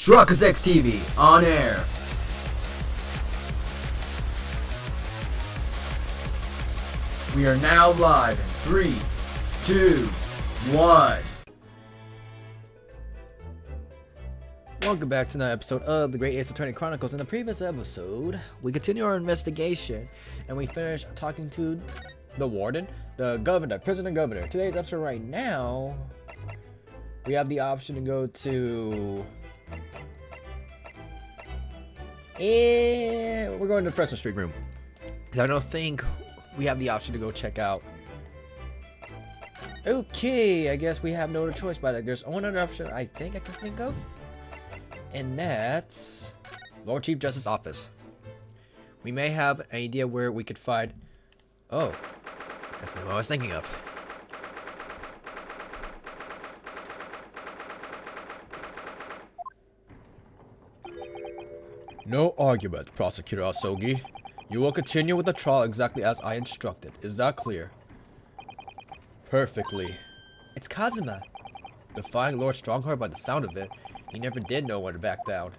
Chronicles TV on air. We are now live in 3, 2, 1. Welcome back to another episode of the Great Ace Attorney Chronicles. In the previous episode, we continue our investigation and we finished talking to the warden, the governor, prisoner governor. Today's episode right now, we have the option to go to... And we're going to the Fresno Street room. Because I don't think we have the option to go check out. Okay, I guess we have no other choice but there's one other option I think I can think of. And that's Lord Chief Justice's office. We may have an idea where we could find... Oh, that's not what I was thinking of. No argument, Prosecutor Asogi. You will continue with the trial exactly as I instructed. Is that clear? Perfectly. It's Kazuma. Defying Lord Strongheart by the sound of it, he never did know when to back down.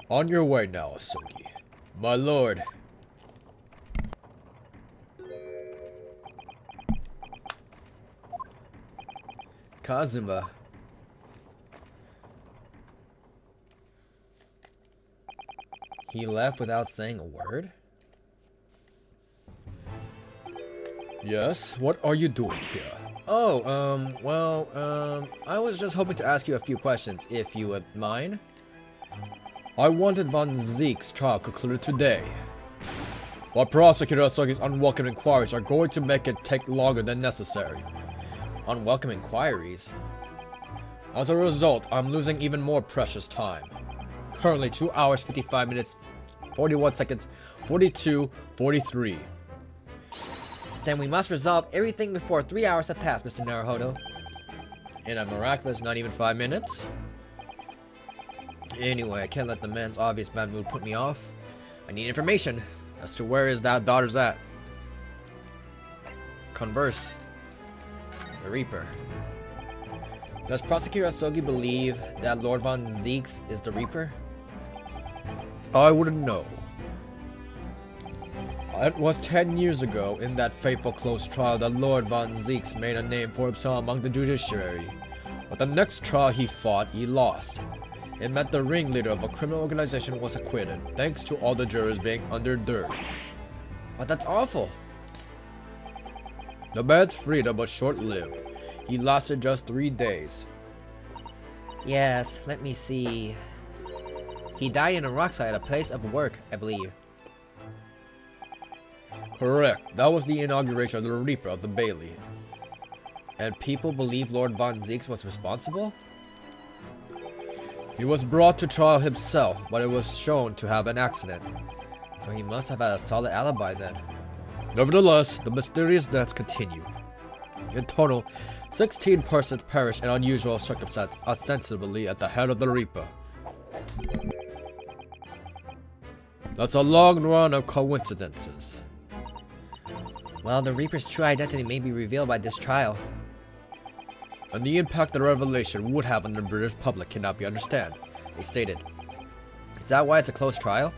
On your way now, Asogi. My lord. Kazuma. He left without saying a word? Yes, what are you doing here? Oh, I was just hoping to ask you a few questions, if you would mind. I wanted Von Zeke's trial concluded today. But Prosecutor Asogi's unwelcome inquiries are going to make it take longer than necessary. Unwelcome inquiries? As a result, I'm losing even more precious time. Currently 2 hours, 55 minutes, 41 seconds, 42, 43. Then we must resolve everything before 3 hours have passed, Mr. Naruhodo. In a miraculous not even 5 minutes? Anyway, I can't let the man's obvious bad mood put me off. I need information as to where is that daughter's at. Converse. The Reaper. Does Prosecutor Asogi believe that Lord Von Zeeks is the Reaper? I wouldn't know. It was 10 years ago, in that fateful close trial, that Lord Von Zeeks made a name for himself among the judiciary. But the next trial he fought, he lost. It meant the ringleader of a criminal organization was acquitted, thanks to all the jurors being under dirt. But that's awful. The man's freedom was short-lived. He lasted just 3 days. Yes, let me see. He died in a rockside at a place of work, I believe. Correct. That was the inauguration of the Reaper of the Bailey. And people believe Lord Von Zeeks was responsible? He was brought to trial himself, but it was shown to have an accident. So he must have had a solid alibi then. Nevertheless, the mysterious deaths continue. In total, 16 persons perished in unusual circumstances, ostensibly at the head of the Reaper. That's a long run of coincidences. Well, the Reaper's true identity may be revealed by this trial. And the impact the revelation would have on the British public cannot be understood, they stated. Is that why it's a closed trial?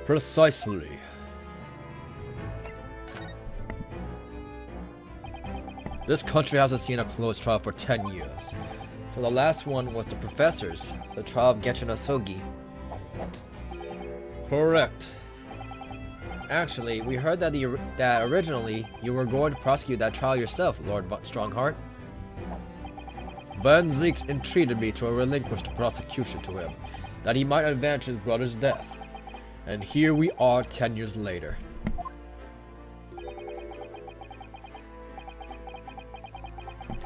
Precisely. This country hasn't seen a closed trial for 10 years. So the last one was the Professors, the trial of Genshin Asogi. Correct. Actually, we heard that originally you were going to prosecute that trial yourself, Lord Strongheart. Von Zeeks entreated me to relinquish the prosecution to him, that he might avenge his brother's death. And here we are 10 years later.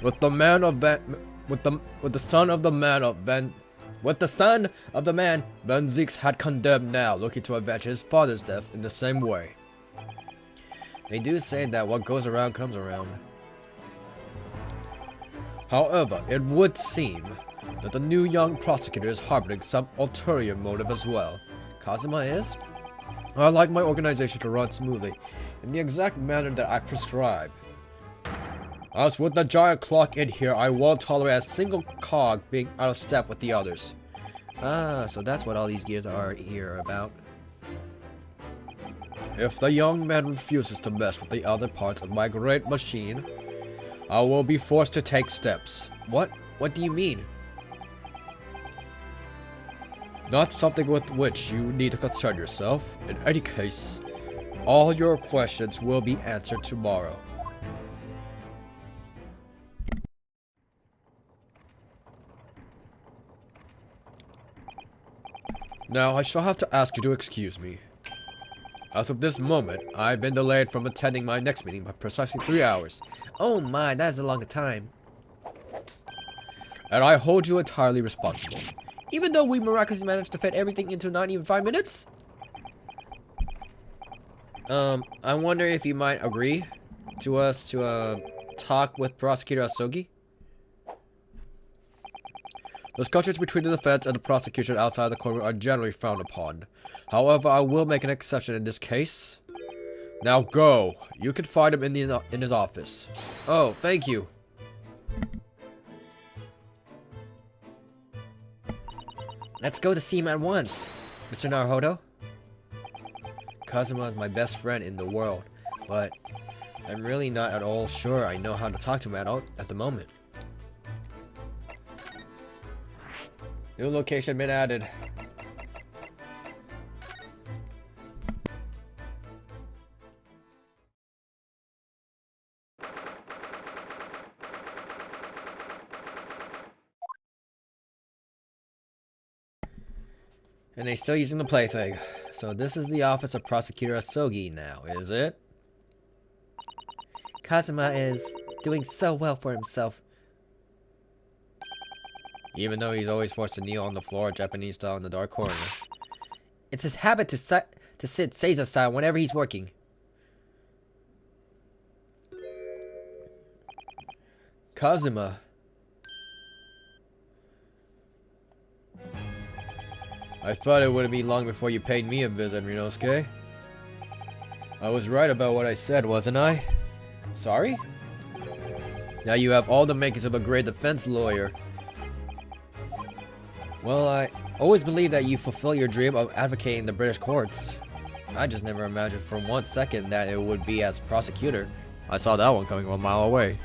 With the son of the man Von Zeeks had condemned, now looking to avenge his father's death in the same way. They do say that what goes around comes around. However, it would seem that the new young prosecutor is harboring some ulterior motive as well. Kazuma is? I like my organization to run smoothly in the exact manner that I prescribe. As with the giant clock in here, I won't tolerate a single cog being out of step with the others. Ah, so that's what all these gears are here about. If the young man refuses to mess with the other parts of my great machine, I will be forced to take steps. What? What do you mean? Not something with which you need to concern yourself. In any case, all your questions will be answered tomorrow. Now, I shall have to ask you to excuse me. As of this moment, I've been delayed from attending my next meeting by precisely 3 hours. Oh my, that is a long time. And I hold you entirely responsible. Even though we miraculously managed to fit everything into not even 5 minutes? I wonder if you might agree to us to, talk with Prosecutor Asogi? Discussions between the defense and the prosecution outside the courtroom are generally frowned upon. However, I will make an exception in this case. Now go. You can find him in his office. Oh, thank you. Let's go to see him at once, Mr. Naruhodo. Kazuma is my best friend in the world, but I'm really not at all sure I know how to talk to him at the moment. New location been added. And they're still using the plaything. So this is the office of Prosecutor Asogi now, is it? Kazuma is doing so well for himself. Even though he's always forced to kneel on the floor, Japanese style, in the dark corner. It's his habit to sit Seiza style whenever he's working. Kazuma. I thought it wouldn't be long before you paid me a visit, Ryunosuke. I was right about what I said, wasn't I? Sorry? Now you have all the makings of a great defense lawyer. Well, I always believed that you fulfill your dream of advocating the British courts. I just never imagined for 1 second that it would be as prosecutor. I saw that one coming 1 mile away.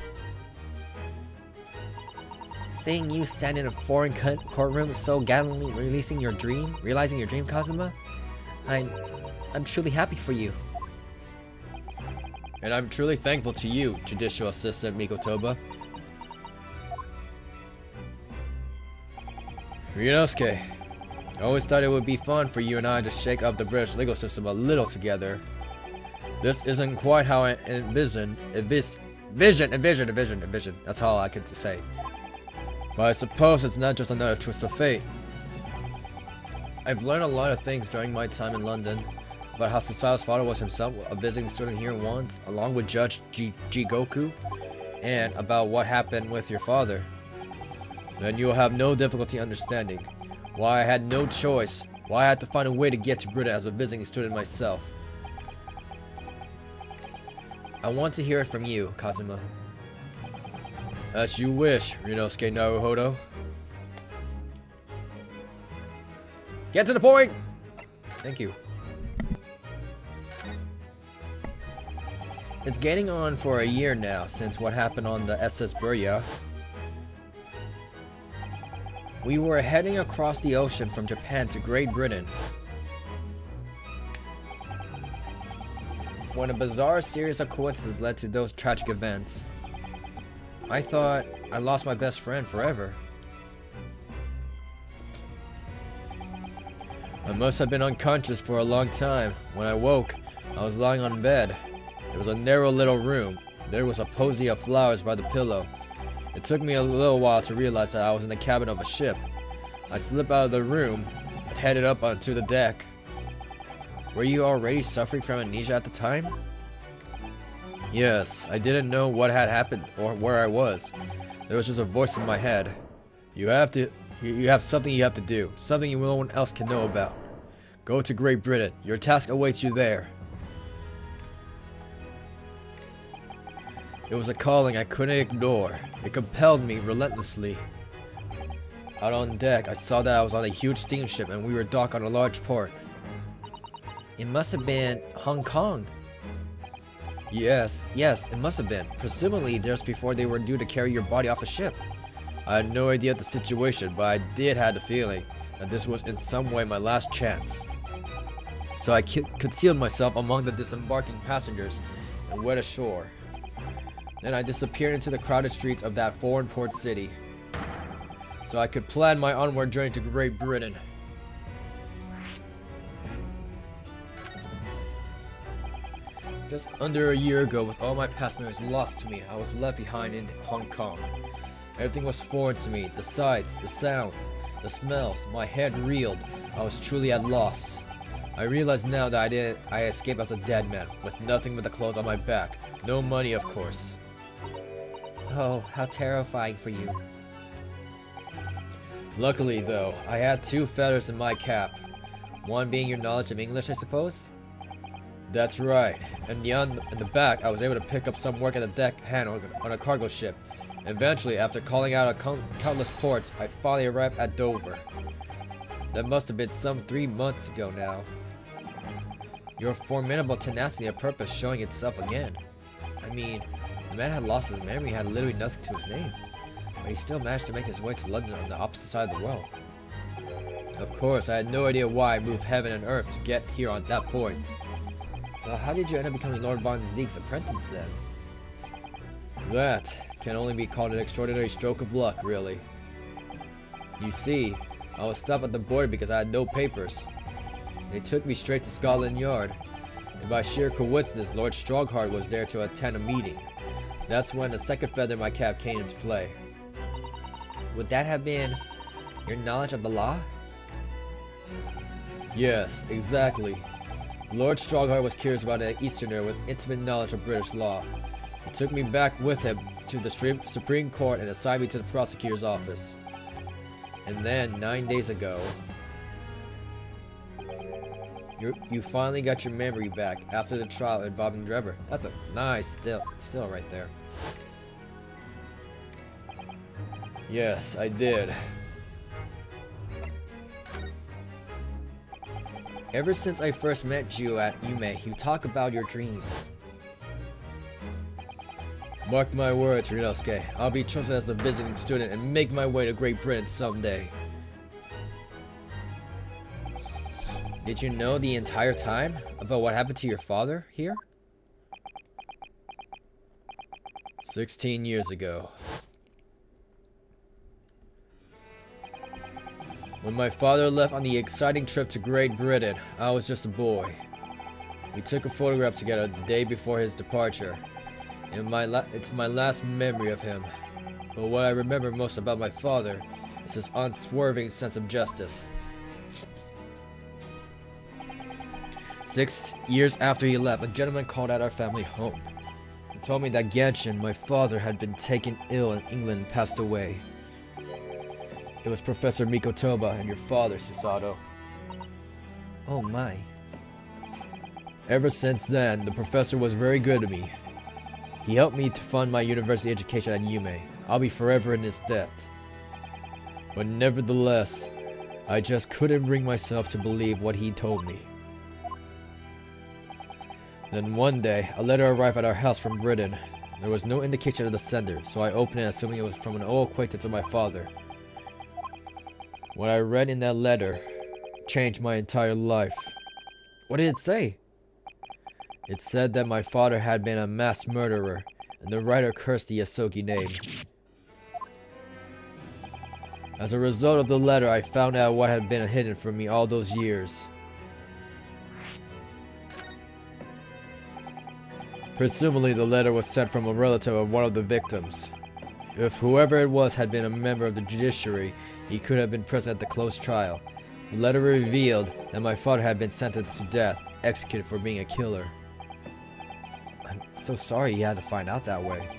Seeing you stand in a foreign courtroom so gallantly realizing your dream, Kazuma, I'm truly happy for you. And I'm truly thankful to you, Judicial Assistant Mikotoba. Ryunosuke, I always thought it would be fun for you and I to shake up the British legal system a little together. This isn't quite how I envisioned. Envision. That's all I could say. But I suppose it's not just another twist of fate. I've learned a lot of things during my time in London about how Susayo's father was himself a visiting student here once, along with Judge Jigoku, and about what happened with your father. Then you'll have no difficulty understanding why I had no choice, why I had to find a way to get to Britain as a visiting student myself. I want to hear it from you, Kazuma. As you wish, Ryunosuke Naruhodo. Get to the point! Thank you. It's getting on for a year now since what happened on the SS Burya. We were heading across the ocean from Japan to Great Britain when a bizarre series of coincidences led to those tragic events. I thought I lost my best friend forever. I must have been unconscious for a long time. When I woke, I was lying on bed. It was a narrow little room. There was a posy of flowers by the pillow. It took me a little while to realize that I was in the cabin of a ship. I slipped out of the room and headed up onto the deck. Were you already suffering from amnesia at the time? Yes, I didn't know what had happened or where I was. There was just a voice in my head. You have something you have to do, something no one else can know about. Go to Great Britain. Your task awaits you there. It was a calling I couldn't ignore. It compelled me relentlessly. Out on deck, I saw that I was on a huge steamship and we were docked on a large port. It must have been Hong Kong. Yes, it must have been. Presumably just before they were due to carry your body off the ship. I had no idea of the situation, but I did have the feeling that this was in some way my last chance. So I concealed myself among the disembarking passengers and went ashore. Then I disappeared into the crowded streets of that foreign port city, so I could plan my onward journey to Great Britain. Just under a year ago, with all my past memories lost to me, I was left behind in Hong Kong. Everything was foreign to me. The sights, the sounds, the smells. My head reeled. I was truly at loss. I realize now that I escaped as a dead man, with nothing but the clothes on my back. No money, of course. Oh, how terrifying for you. Luckily, though, I had 2 feathers in my cap. One being your knowledge of English, I suppose? That's right. And in the back, I was able to pick up some work at the deck hand on a cargo ship. Eventually, after calling out countless ports, I finally arrived at Dover. That must have been some 3 months ago now. Your formidable tenacity of purpose showing itself again. I mean, the man had lost his memory, had literally nothing to his name. But he still managed to make his way to London on the opposite side of the world. Of course, I had no idea why I moved heaven and earth to get here on that point. So how did you end up becoming Lord Von Zeke's apprentice then? That can only be called an extraordinary stroke of luck, really. You see, I was stopped at the border because I had no papers. They took me straight to Scotland Yard, and by sheer coincidence, Lord Strongheart was there to attend a meeting. That's when the second feather in my cap came into play. Would that have been your knowledge of the law? Yes, exactly. Lord Strongheart was curious about an Easterner with intimate knowledge of British law. He took me back with him to the Supreme Court and assigned me to the prosecutor's office. And then, 9 days ago, you finally got your memory back after the trial involving Drebber. That's a nice still right there. Yes, I did. Ever since I first met you at Yume, you talk about your dream. Mark my words, Ryunosuke. I'll be chosen as a visiting student and make my way to Great Britain someday. Did you know the entire time about what happened to your father here? 16 years ago. When my father left on the exciting trip to Great Britain, I was just a boy. We took a photograph together the day before his departure. And it's my last memory of him. But what I remember most about my father is his unswerving sense of justice. 6 years after he left, a gentleman called at our family home. He told me that Genshin, my father, had been taken ill in England and passed away. It was Professor Mikotoba and your father, Susato. Oh my. Ever since then, the professor was very good to me. He helped me to fund my university education at Yume. I'll be forever in his debt. But nevertheless, I just couldn't bring myself to believe what he told me. Then one day, a letter arrived at our house from Britain. There was no indication of the sender, so I opened it assuming it was from an old acquaintance of my father. What I read in that letter changed my entire life. What did it say? It said that my father had been a mass murderer, and the writer cursed the Asogi name. As a result of the letter, I found out what had been hidden from me all those years. Presumably, the letter was sent from a relative of one of the victims. If whoever it was had been a member of the judiciary, he could have been present at the closed trial. The letter revealed that my father had been sentenced to death, executed for being a killer. I'm so sorry he had to find out that way.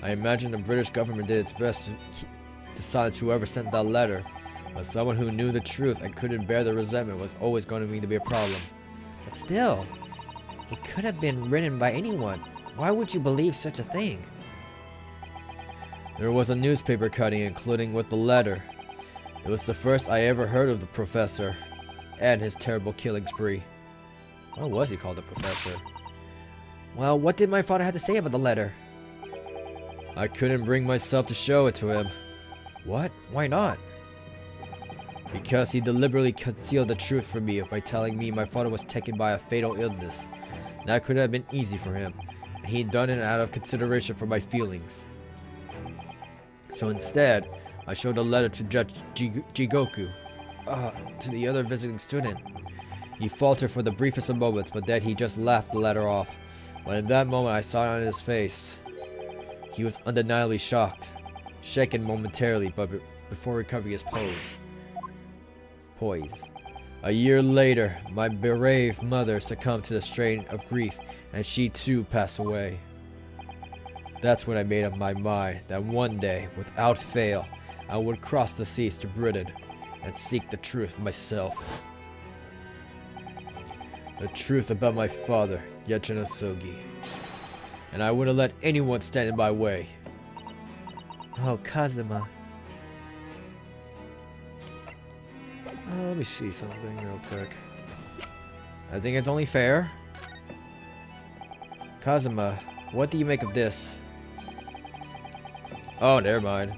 I imagine the British government did its best to silence whoever sent that letter, but someone who knew the truth and couldn't bear the resentment was always going to be a problem. But still, it could have been written by anyone. Why would you believe such a thing? There was a newspaper cutting including with the letter. It was the first I ever heard of the professor and his terrible killing spree. What was he called, the professor? Well, what did my father have to say about the letter? I couldn't bring myself to show it to him. What? Why not? Because he deliberately concealed the truth from me by telling me my father was taken by a fatal illness. That could have been easy for him, and he'd done it out of consideration for my feelings. So instead, I showed the letter to Judge Jigoku, to the other visiting student. He faltered for the briefest of moments, but then he just laughed the letter off. But in that moment I saw it on his face. He was undeniably shocked, shaken momentarily, but before recovering his poise. A year later, my brave mother succumbed to the strain of grief, and she too passed away. That's when I made up my mind that one day, without fail, I would cross the seas to Britain and seek the truth myself. The truth about my father, Yachinasogi. And I wouldn't let anyone stand in my way. Oh, Kazuma. Let me see something real quick. I think it's only fair. Kazuma, what do you make of this? Oh, never mind.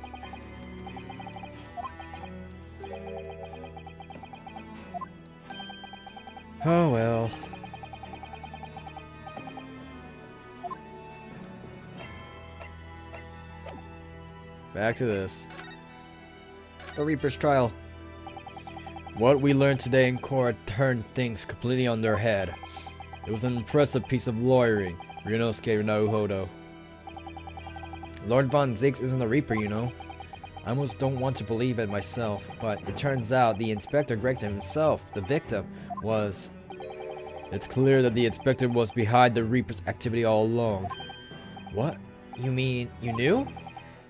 Oh well. Back to this. The Reaper's trial. What we learned today in court turned things completely on their head. It was an impressive piece of lawyering, Ryunosuke Naruhodo. Lord Von Ziggs isn't the Reaper, you know. I almost don't want to believe it myself, but it turns out the Inspector Gregson himself, the victim, was. It's clear that the Inspector was behind the Reaper's activity all along. What? You mean you knew?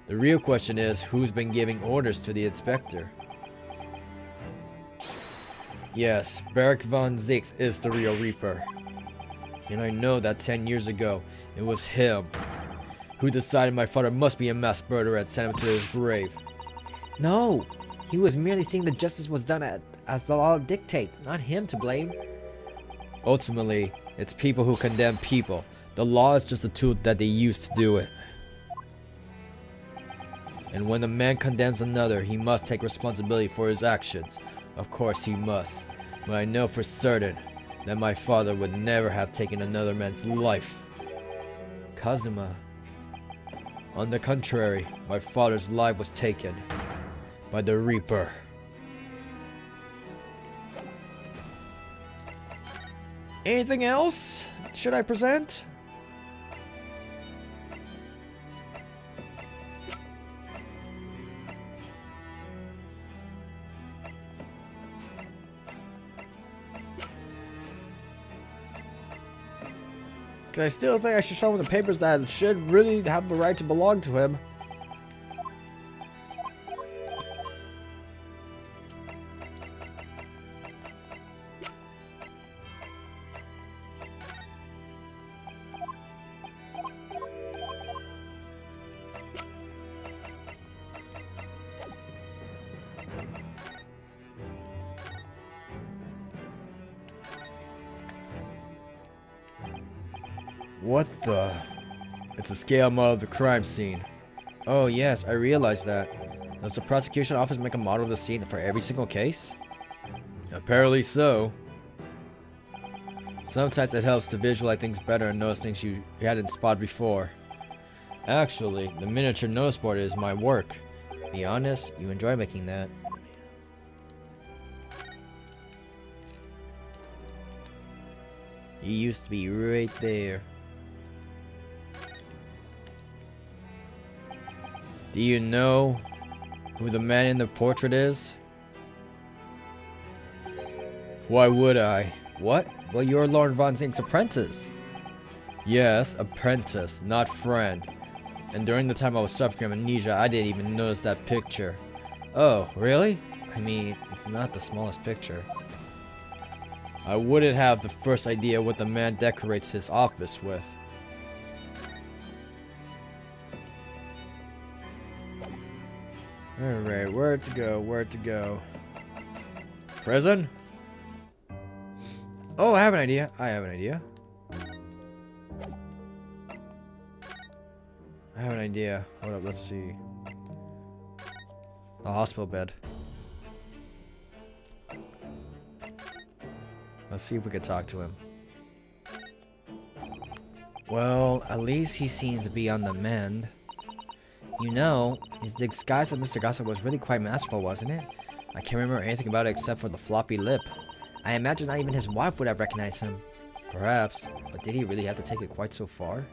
The real question is, who's been giving orders to the Inspector? Yes, Barak Von Ziggs is the real Reaper. And I know that 10 years ago, it was him who decided my father must be a mass murderer and sent him to his grave. No, he was merely seeing that justice was done as the law dictates, not him to blame. Ultimately, it's people who condemn people. The law is just a tool that they use to do it. And when a man condemns another, he must take responsibility for his actions. Of course he must. But I know for certain that my father would never have taken another man's life. Kazuma. On the contrary, my father's life was taken by the Reaper. Anything else should I present? I still think I should show him the papers that should really have the right to belong to him. What the? It's a scale model of the crime scene. Oh yes, I realized that. Does the prosecution office make a model of the scene for every single case? Apparently so. Sometimes it helps to visualize things better and notice things you hadn't spotted before. Actually, the miniature notice board is my work. Be honest, you enjoy making that. He used to be right there. Do you know who the man in the portrait is? Why would I? What? Well, you're Lord Von Zink's apprentice. Yes, apprentice, not friend. And during the time I was suffering amnesia, I didn't even notice that picture. Oh, really? I mean, it's not the smallest picture. I wouldn't have the first idea what the man decorates his office with. Alright, where to go? Where to go? Prison? Oh, I have an idea. I have an idea. I have an idea. Hold up, let's see. A hospital bed. Let's see if we can talk to him. Well, at least he seems to be on the mend. You know, his disguise of Mr. Gossip was really quite masterful, wasn't it? I can't remember anything about it except for the floppy lip. I imagine not even his wife would have recognized him. Perhaps, but did he really have to take it quite so far?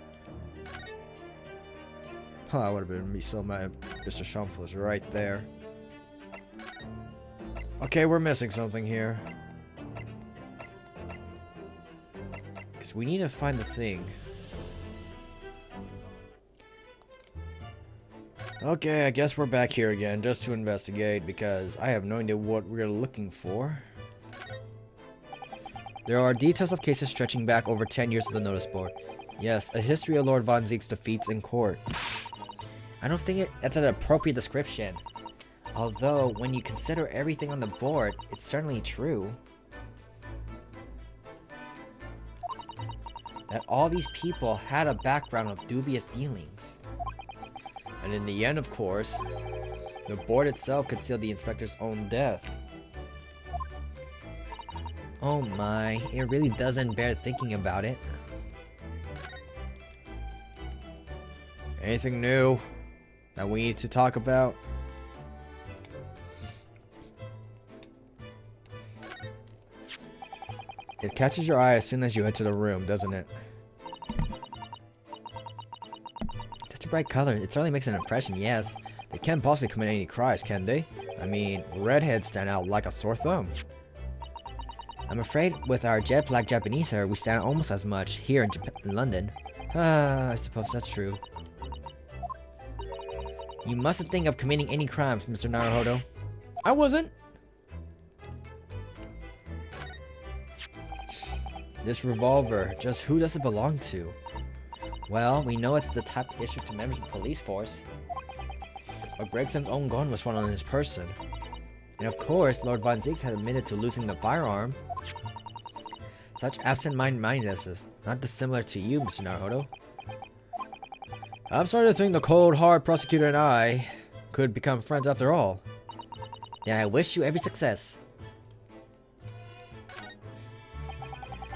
Oh, I would have been so mad if Mr. Shump was right there. Okay, we're missing something here. Because we need to find the thing. Okay, I guess we're back here again just to investigate because I have no idea what we're looking for. There are details of cases stretching back over 10 years of the notice board. Yes, a history of Lord Von Zieg's defeats in court. I don't think that's an appropriate description. Although, when you consider everything on the board, it's certainly true. That all these people had a background of dubious dealings. And in the end, of course, the board itself concealed the inspector's own death. Oh my, it really doesn't bear thinking about it. Anything new that we need to talk about? It catches your eye as soon as you enter the room, doesn't it? That's a bright color. It certainly makes an impression, yes. They can't possibly commit any crimes, can they? I mean, redheads stand out like a sore thumb. I'm afraid with our jet black Japanese hair, we stand almost as much here in London. I suppose that's true. You mustn't think of committing any crimes, Mr. Naruhodo. I wasn't. This revolver, just who does it belong to? Well, we know it's the type issued to members of the police force. But Gregson's own gun was found on his person. And of course, Lord Von Zieks had admitted to losing the firearm. Such absent-mindedness is not dissimilar to you, Mr. Naruhodo. I'm starting to think the cold, hard prosecutor and I could become friends after all. Then I wish you every success.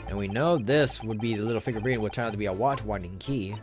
And we know this would be the little figurine would turn out to be a watch-winding key.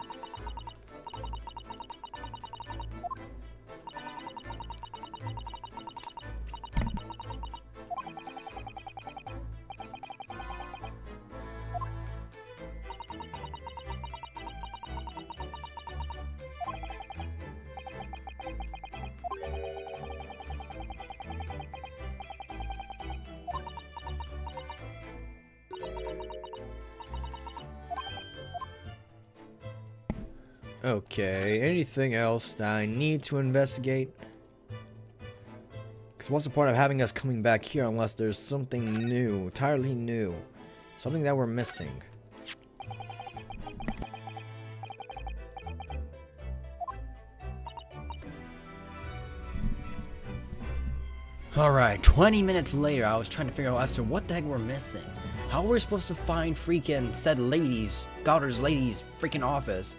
Okay, anything else that I need to investigate? Because what's the point of having us coming back here unless there's something new, entirely new? Something that we're missing. Alright, 20 minutes later, I was trying to figure out as to what the heck we're missing. How we're supposed to find freaking said lady's, daughter's lady's freaking office.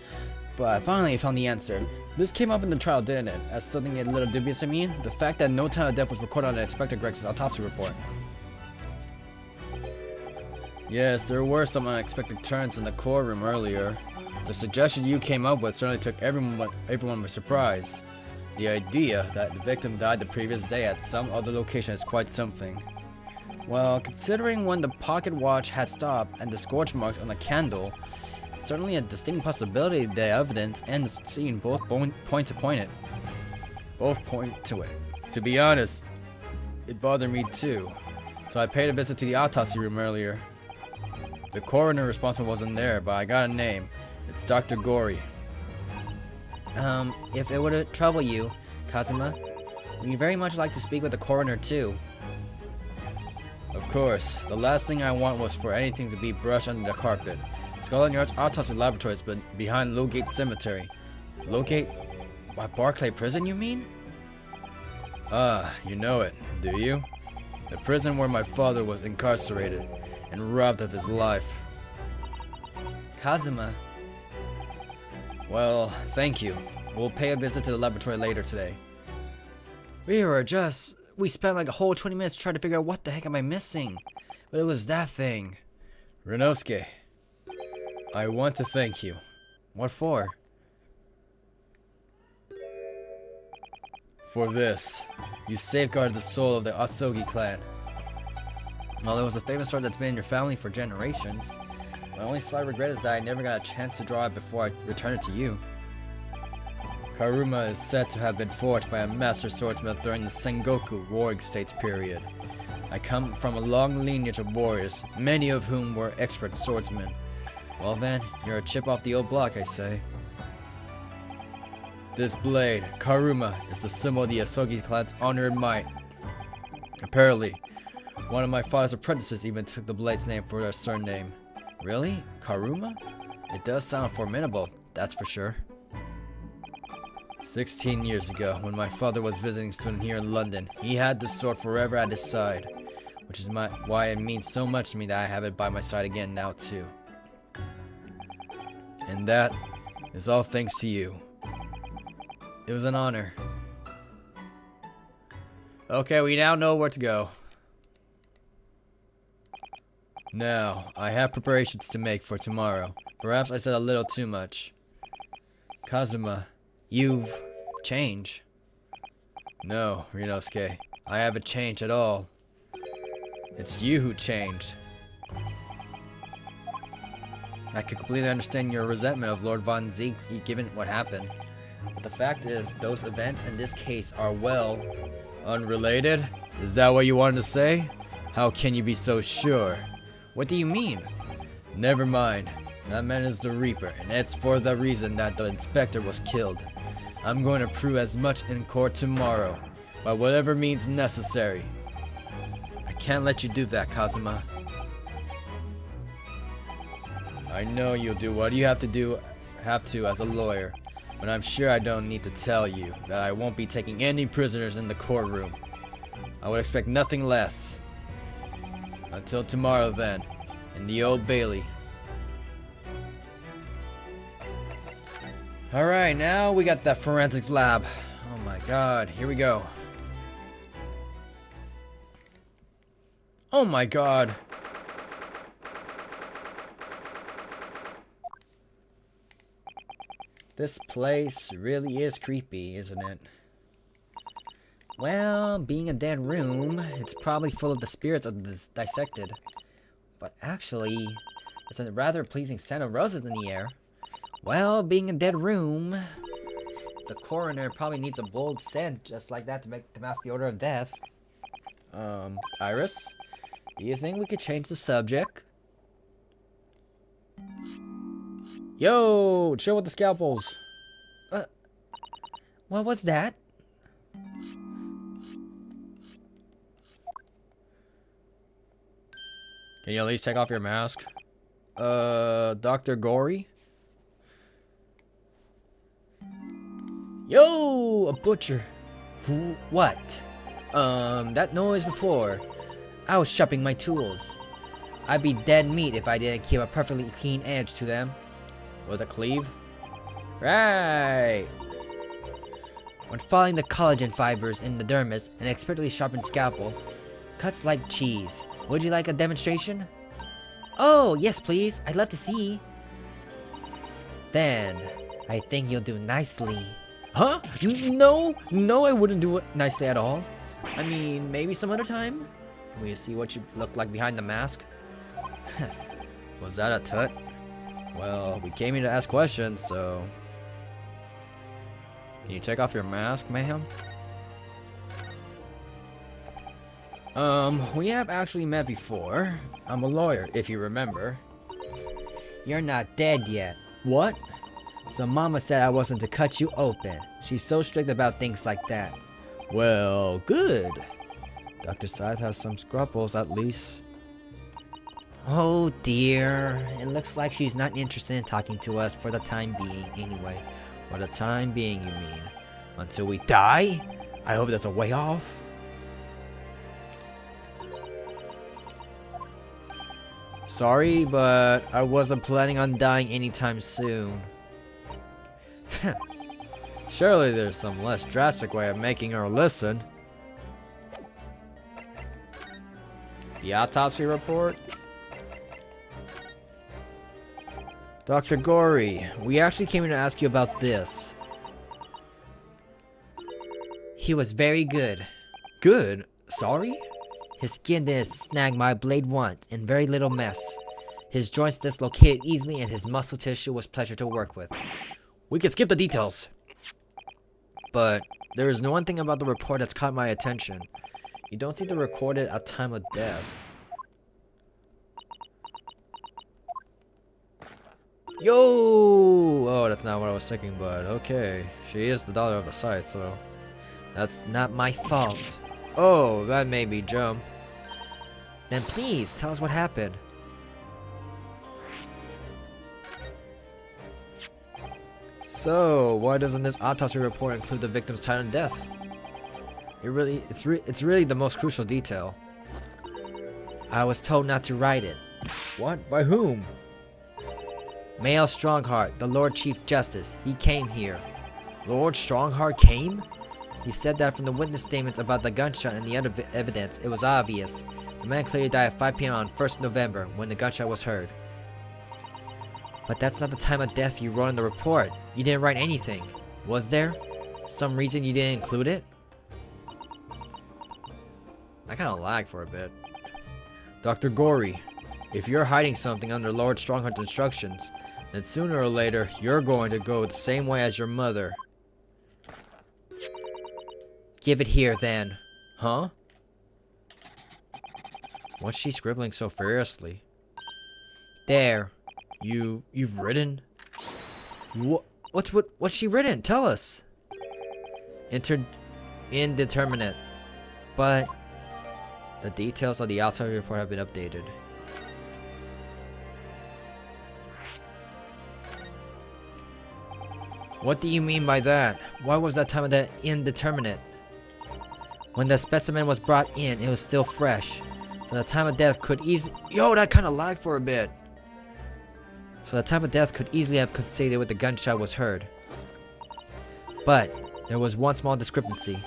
But finally I found the answer. This came up in the trial, didn't it? As something a little dubious, I mean. The fact that no time of death was recorded on Inspector Gregson's autopsy report. Yes, there were some unexpected turns in the courtroom earlier. The suggestion you came up with certainly took everyone by surprise. The idea that the victim died the previous day at some other location is quite something. Well, considering when the pocket watch had stopped and the scorch marks on the candle, it's certainly a distinct possibility the evidence and the scene both point to it. To be honest, it bothered me too, so I paid a visit to the autopsy room earlier. The coroner responsible wasn't there, but I got a name. It's Dr. Gory. If it would trouble you, Kazuma, we'd very much like to speak with the coroner too. Of course, the last thing I want was for anything to be brushed under the carpet. Scotland Yard's autopsy laboratory is behind Lowgate Cemetery. Lowgate? What, Barclay Prison, you mean? Ah, you know it, do you? The prison where my father was incarcerated and robbed of his life. Kazuma. Well, thank you. We'll pay a visit to the laboratory later today. We spent like a whole 20 minutes trying to figure out what the heck am I missing. But it was that thing. Rinosuke, I want to thank you. What for? For this. You safeguarded the soul of the Asogi clan. Well, it was a famous sword that's been in your family for generations. My only slight regret is that I never got a chance to draw it before I returned it to you. Karuma is said to have been forged by a master swordsman during the Sengoku warring states period. I come from a long lineage of warriors, many of whom were expert swordsmen. Well then, you're a chip off the old block, I say. This blade, Karuma, is the symbol of the Asogi clan's honor and might. Apparently, one of my father's apprentices even took the blade's name for their surname. Really? Karuma? It does sound formidable, that's for sure. 16 years ago, when my father was visiting a student here in London, he had the sword forever at his side, which is why it means so much to me that I have it by my side again now too. And that is all thanks to you. It was an honor. Okay, we now know where to go. Now, I have preparations to make for tomorrow. Perhaps I said a little too much. Kazuma, You've changed. No, Rinosuke, I haven't changed at all. It's you who changed. I can completely understand your resentment of Lord Von Zieks given what happened. But the fact is, those events in this case are well... Unrelated? Is that what you wanted to say? How can you be so sure? What do you mean? Never mind. That man is the Reaper, and it's for the reason that the inspector was killed. I'm going to prove as much in court tomorrow, by whatever means necessary. I can't let you do that, Kazuma. I know you'll do what you have to as a lawyer, but I'm sure I don't need to tell you that I won't be taking any prisoners in the courtroom. I would expect nothing less. Until tomorrow then, in the Old Bailey. Alright, now we got that forensics lab. Oh my god, here we go. Oh my god. This place really is creepy, isn't it? Well, being a dead room, it's probably full of the spirits of the dissected. But actually, there's a rather pleasing scent of roses in the air. Well, being a dead room, the coroner probably needs a bold scent just like that to mask the order of death. Iris, do you think we could change the subject? Yo, chill with the scalpels. What was that? Can you at least take off your mask? Dr. Gory? Yo, a butcher. What? That noise before. I was sharpening my tools. I'd be dead meat if I didn't keep a perfectly keen edge to them. With a cleave? Right. When following the collagen fibers in the dermis, an expertly sharpened scalpel cuts like cheese. Would you like a demonstration? Oh, yes please. I'd love to see. Then, I think you'll do nicely. Huh? No, I wouldn't do it nicely at all. I mean, maybe some other time? Can we see what you look like behind the mask? Was that a tut? Well, we came here to ask questions, so... Can you take off your mask, ma'am? We have actually met before. I'm a lawyer, if you remember. You're not dead yet. What? So Mama said I wasn't to cut you open. She's so strict about things like that. Well, good. Dr. Scythe has some scruples, at least. Oh dear. It looks like she's not interested in talking to us for the time being, anyway. For the time being, you mean? Until we die? I hope that's a way off. Sorry, but I wasn't planning on dying anytime soon. Surely there's some less drastic way of making her listen. The autopsy report? Dr. Gory, we actually came in to ask you about this. He was very good. Good? Sorry? His skin didn't snag my blade once, and very little mess. His joints dislocated easily, and his muscle tissue was pleasure to work with. We could skip the details. But there is one thing about the report that's caught my attention. You don't seem to record it at time of death. Yo! Oh, that's not what I was thinking, but okay. She is the daughter of the Scythe, so that's not my fault. Oh, that made me jump. Then please, tell us what happened. So, why doesn't this autopsy report include the victim's time and death? It's really the most crucial detail. I was told not to write it. What? By whom? Male Strongheart, the Lord Chief Justice. He came here. Lord Strongheart came? He said that from the witness statements about the gunshot and the other evidence, it was obvious. The man clearly died at 5 p.m. on 1st November, when the gunshot was heard. But that's not the time of death you wrote in the report. You didn't write anything. Was there? Some reason you didn't include it? I kind of lagged for a bit. Dr. Gory, if you're hiding something under Lord Strongheart's instructions, then sooner or later, you're going to go the same way as your mother. Give it here, then. Huh? What's she scribbling so furiously? There. You've written? What's she written? Tell us. Indeterminate. But the details of the autopsy report have been updated. What do you mean by that? Why was that time of death indeterminate? When the specimen was brought in, it was still fresh. So the time of death could easily... Yo, that kind of lagged for a bit. So the time of death could easily have coincided with the gunshot was heard. But there was one small discrepancy.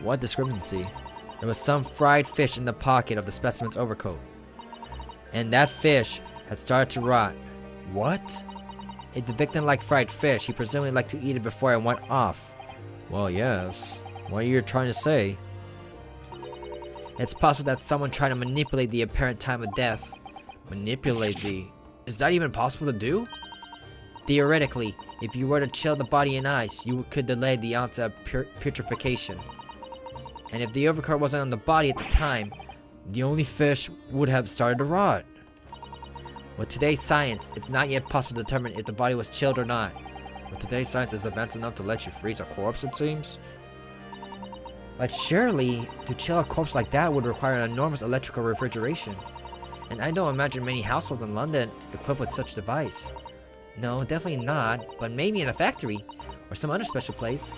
What discrepancy? There was some fried fish in the pocket of the specimen's overcoat. And that fish had started to rot. What? If the victim liked fried fish, he presumably liked to eat it before it went off. Well, yes. What are you trying to say? It's possible that someone tried to manipulate the apparent time of death. Manipulate the... Is that even possible to do? Theoretically, if you were to chill the body in ice, you could delay the onset of putrefaction. And if the overcoat wasn't on the body at the time, the only fish would have started to rot. With today's science, it's not yet possible to determine if the body was chilled or not. With today's science is advanced enough to let you freeze a corpse, it seems. But surely, to chill a corpse like that would require an enormous electrical refrigeration. And I don't imagine many households in London equipped with such a device. No, definitely not, but maybe in a factory, or some other special place.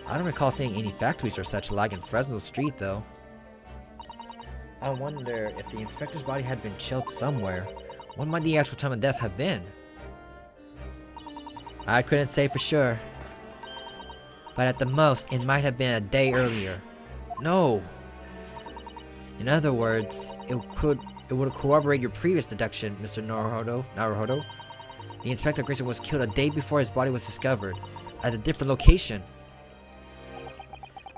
I don't recall seeing any factories or such like in Fresno Street, though. I wonder if the inspector's body had been chilled somewhere. What might the actual time of death have been? I couldn't say for sure. But at the most, it might have been a day earlier. No! In other words, it would corroborate your previous deduction, Mr. Naruhodo. The Inspector Grayson was killed a day before his body was discovered, at a different location.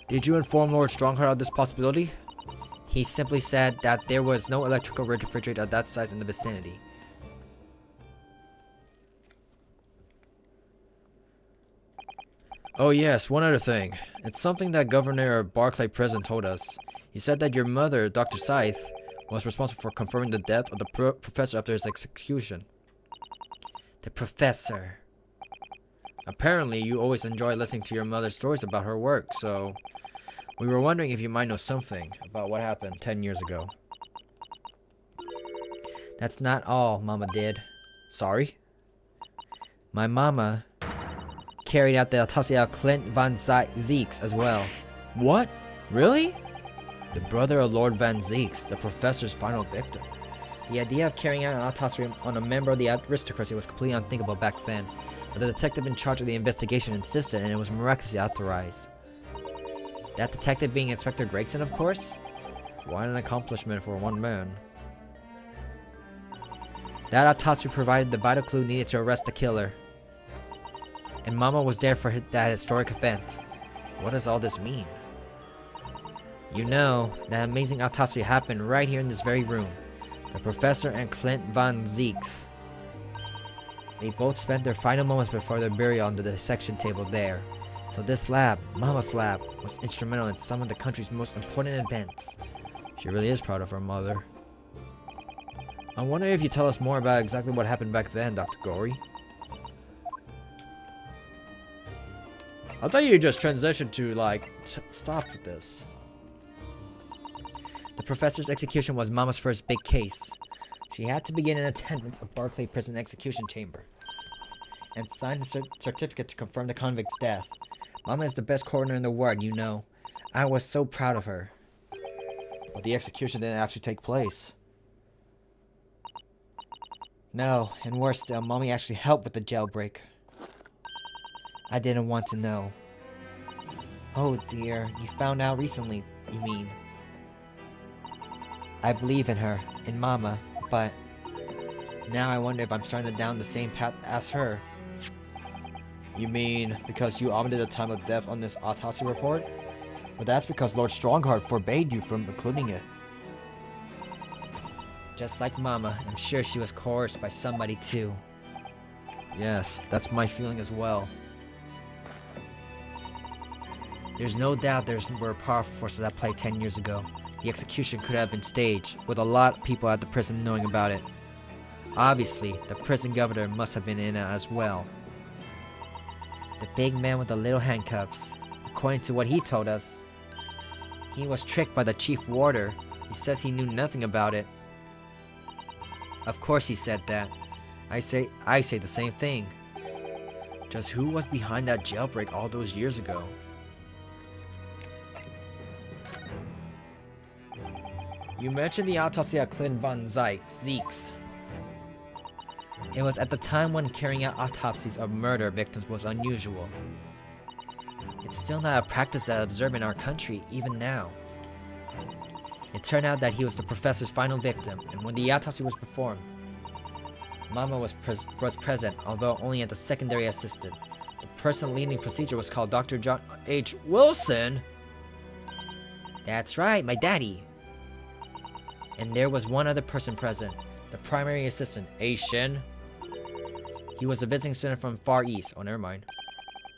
Did you inform Lord Strongheart of this possibility? He simply said that there was no electrical refrigerator of that size in the vicinity. Oh yes, one other thing. It's something that Governor Barclay Prison told us. He said that your mother, Dr. Scythe, was responsible for confirming the death of the professor after his execution. The professor. Apparently, you always enjoy listening to your mother's stories about her work, so... We were wondering if you might know something about what happened 10 years ago. That's not all Mama did. Sorry? My mama carried out the autopsy of Clint von Zeeks as well. What? Really? The brother of Lord Van Zeeks, the professor's final victim. The idea of carrying out an autopsy on a member of the aristocracy was completely unthinkable back then, but the detective in charge of the investigation insisted, and it was miraculously authorized. That detective being Inspector Gregson, of course? What an accomplishment for one man. That autopsy provided the vital clue needed to arrest the killer. And Mama was there for that historic event. What does all this mean? You know, that amazing autopsy happened right here in this very room. The professor and Clint Van Zeeks. They both spent their final moments before their burial on the dissection table there. So this lab, Mama's lab, was instrumental in some of the country's most important events. She really is proud of her mother. I wonder if you tell us more about exactly what happened back then, Dr. Gory. I thought you just transitioned to, like, stop with this. The professor's execution was Mama's first big case. She had to begin in attendance at Barclay Prison Execution Chamber and sign the certificate to confirm the convict's death. Mama is the best coroner in the world, you know. I was so proud of her. But the execution didn't actually take place. No, and worse still, Mommy actually helped with the jailbreak. I didn't want to know. Oh dear, you found out recently, you mean? I believe in her, in Mama, but now I wonder if I'm starting down the same path as her. You mean because you omitted the time of death on this autopsy report? But that's because Lord Strongheart forbade you from including it. Just like Mama, I'm sure she was coerced by somebody too. Yes, that's my feeling as well. There's no doubt there were powerful forces at play 10 years ago. The execution could have been staged, with a lot of people at the prison knowing about it. Obviously, the prison governor must have been in it as well. The big man with the little handcuffs. According to what he told us, he was tricked by the chief warder. He says he knew nothing about it. Of course he said that. I say the same thing. Just who was behind that jailbreak all those years ago? You mentioned the autopsy of Clint Van Zeeks. It was at the time when carrying out autopsies of murder victims was unusual. It's still not a practice that is observed in our country, even now. It turned out that he was the professor's final victim, and when the autopsy was performed, Mama was present, although only as a secondary assistant. The person leading the procedure was called Dr. John H. Wilson. That's right, my daddy. And there was one other person present, the primary assistant, A. Shin. He was a visiting student from Far East. Oh, never mind.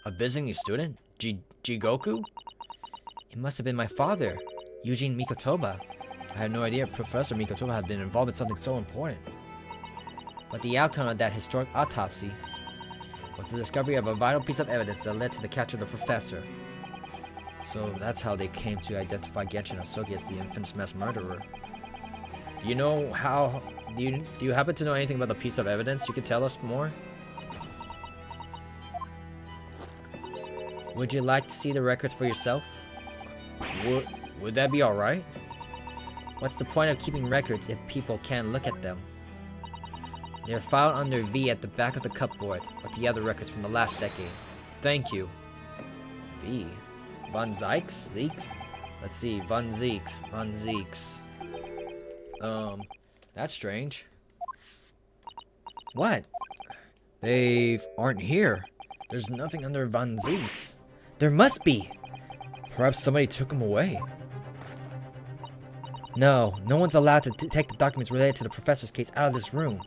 A visiting student? Jigoku? It must have been my father, Eugene Mikotoba. I had no idea Professor Mikotoba had been involved in something so important. But the outcome of that historic autopsy was the discovery of a vital piece of evidence that led to the capture of the professor. So that's how they came to identify Genshin Asogi as the infamous mass murderer. Do you know how... Do you happen to know anything about the piece of evidence? You could tell us more? Would you like to see the records for yourself? Would that be alright? What's the point of keeping records if people can't look at them? They're filed under V at the back of the cupboards with the other records from the last decade. Thank you. V? Van Zeeks? Zeeks? Let's see, Van Zeeks. That's strange. What? They aren't here. There's nothing under Van Zeeks. There must be! Perhaps somebody took them away. No one's allowed to take the documents related to the professor's case out of this room.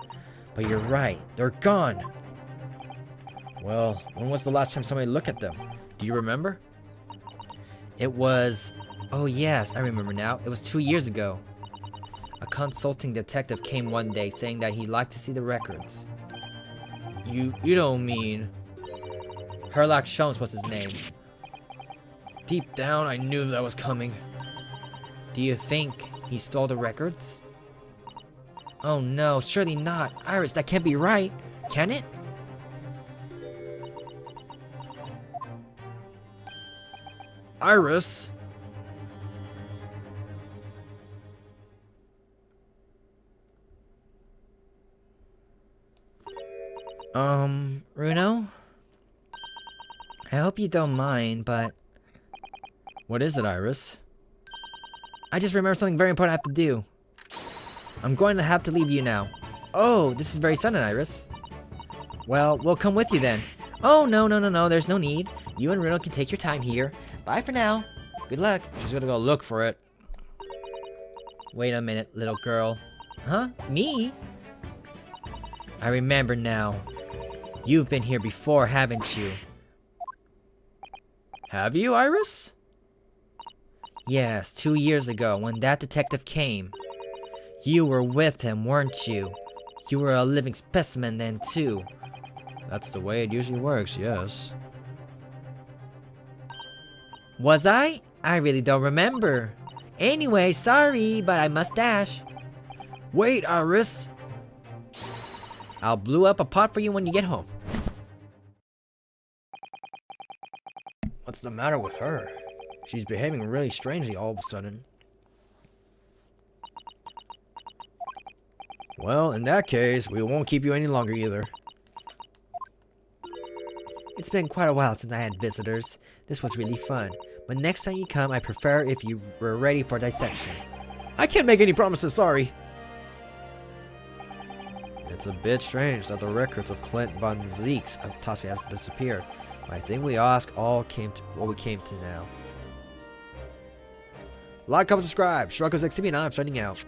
But you're right, they're gone! Well, when was the last time somebody looked at them? Do you remember? It was... Oh yes, I remember now. It was 2 years ago. A consulting detective came one day saying that he'd like to see the records. You don't mean... Herlock Sholmes was his name. Deep down, I knew that was coming. Do you think he stole the records? Oh no, surely not. Iris, that can't be right. Can it? Iris? Bruno? I hope you don't mind, but What is it, Iris? I just remembered something very important I have to do. I'm going to have to leave you now. Oh, this is very sudden, Iris. Well, we'll come with you then. Oh, no, there's no need. You and Bruno can take your time here. Bye for now. Good luck. She's gonna go look for it. Wait a minute, little girl. Huh? Me? I remember now. You've been here before, haven't you? Have you, Iris? Yes, 2 years ago, when that detective came. You were with him, weren't you? You were a living specimen then, too. That's the way it usually works, yes. Was I? I really don't remember. Anyway, sorry, but I must dash. Wait, Iris! I'll brew up a pot for you when you get home. What's the matter with her? She's behaving really strangely all of a sudden. Well, in that case, we won't keep you any longer either. It's been quite a while since I had visitors. This was really fun. But next time you come, I prefer if you were ready for dissection. I can't make any promises, sorry. It's a bit strange that the records of Clint Von Zeke's autopsy have disappeared. I think we all came to what we came to now. Like, comment, subscribe. Chronicles XTV and I'm signing out.